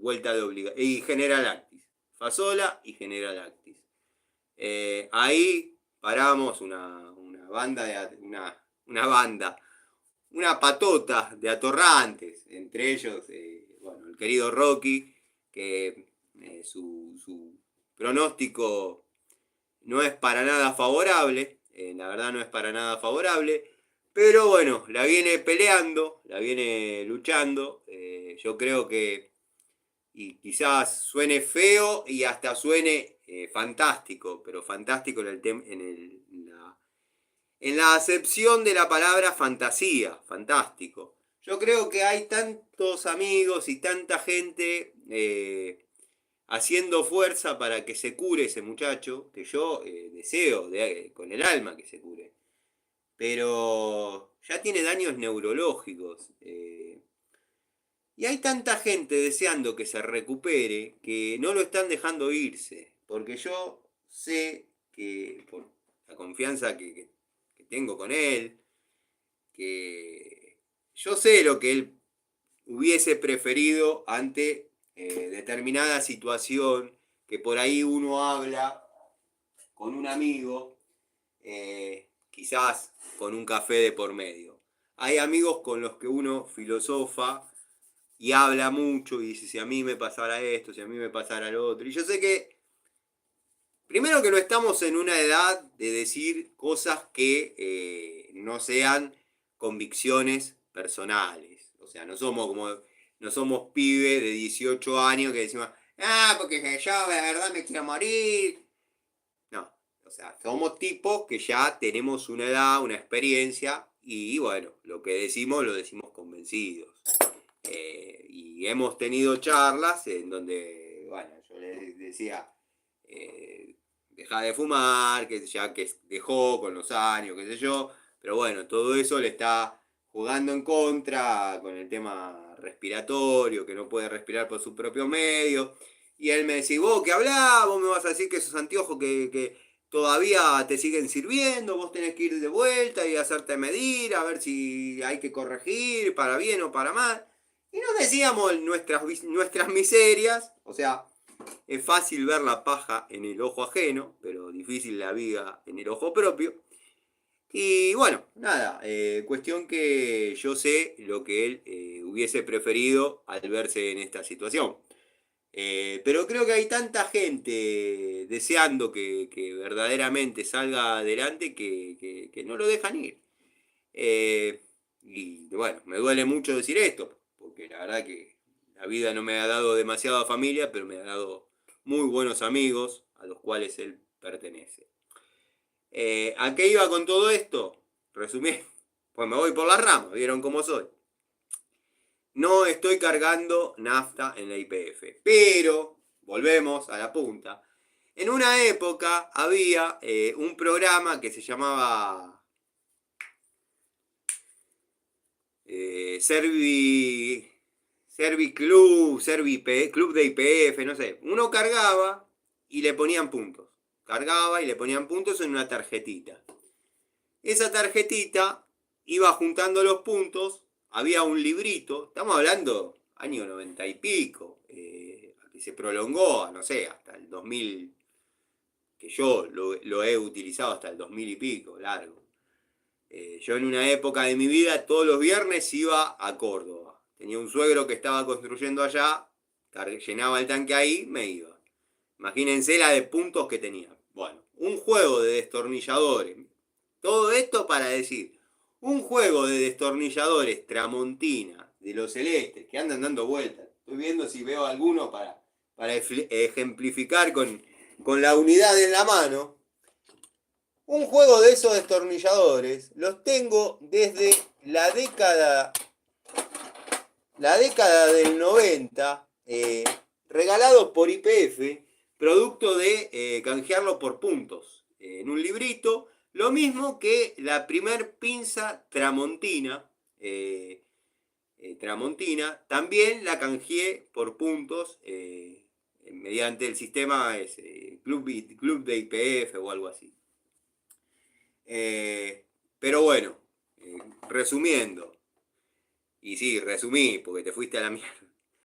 Vuelta de obligación. Y General Actis. Fasola y General Actis. Ahí paramos una banda, una patota de atorrantes, entre ellos, bueno, el querido Rocky, que su pronóstico no es para nada favorable, la verdad no es para nada favorable, pero bueno, la viene peleando, la viene luchando, yo creo que, y quizás suene feo y hasta suene fantástico, pero fantástico en la acepción de la palabra fantasía, fantástico. Yo creo que hay tantos amigos y tanta gente haciendo fuerza para que se cure ese muchacho, que yo deseo con el alma que se cure. Pero ya tiene daños neurológicos. Y hay tanta gente deseando que se recupere que no lo están dejando irse. Porque yo sé que, por la confianza que tengo con él, que yo sé lo que él hubiese preferido ante determinada situación que por ahí uno habla con un amigo, quizás con un café de por medio. Hay amigos con los que uno filosofa y habla mucho y dice, si a mí me pasara esto, si a mí me pasara lo otro. Y yo sé que, primero que no estamos en una edad de decir cosas que no sean convicciones personales. O sea, no somos pibes de 18 años que decimos, porque yo de verdad me quiero morir. No, o sea, somos tipos que ya tenemos una edad, una experiencia y bueno, lo que decimos lo decimos convencidos. Y hemos tenido charlas en donde, bueno, yo les decía, deja de fumar, que ya que dejó con los años, qué sé yo, pero bueno, todo eso le está jugando en contra con el tema respiratorio, que no puede respirar por su propio medio. Y él me decía, vos que hablás, vos me vas a decir que esos anteojos que todavía te siguen sirviendo, vos tenés que ir de vuelta y hacerte medir, a ver si hay que corregir para bien o para mal. Y nos decíamos nuestras miserias, o sea, es fácil ver la paja en el ojo ajeno, pero difícil la viga en el ojo propio. Y bueno, nada, cuestión que yo sé lo que él hubiese preferido al verse en esta situación. Pero creo que hay tanta gente deseando que verdaderamente salga adelante que no lo dejan ir. Y bueno, me duele mucho decir esto, porque la verdad que la vida no me ha dado demasiada familia, pero me ha dado muy buenos amigos a los cuales él pertenece. ¿A qué iba con todo esto? Resumí, pues me voy por las ramas, vieron cómo soy. No estoy cargando nafta en la YPF, pero volvemos a la punta. En una época había un programa que se llamaba Club de YPF, no sé. Uno cargaba y le ponían puntos. Cargaba y le ponían puntos en una tarjetita. Esa tarjetita iba juntando los puntos. Había un librito. Estamos hablando año 90 y pico. Que se prolongó, no sé, hasta el 2000. Que yo lo he utilizado hasta el 2000 y pico, largo. Yo en una época de mi vida todos los viernes iba a Córdoba. Tenía un suegro que estaba construyendo allá, llenaba el tanque ahí, me iba. Imagínense la de puntos que tenía. Bueno, un juego de destornilladores. Todo esto para decir, un juego de destornilladores Tramontina, de los celestes, que andan dando vueltas. Estoy viendo si veo alguno para ejemplificar con la unidad en la mano. Un juego de esos destornilladores los tengo desde la década del 90, regalados por YPF, producto de canjearlo por puntos. En un librito, lo mismo que la primer pinza Tramontina, también la canjeé por puntos mediante el sistema Club de YPF o algo así. Pero bueno, resumiendo, y sí, resumí porque te fuiste a la mierda.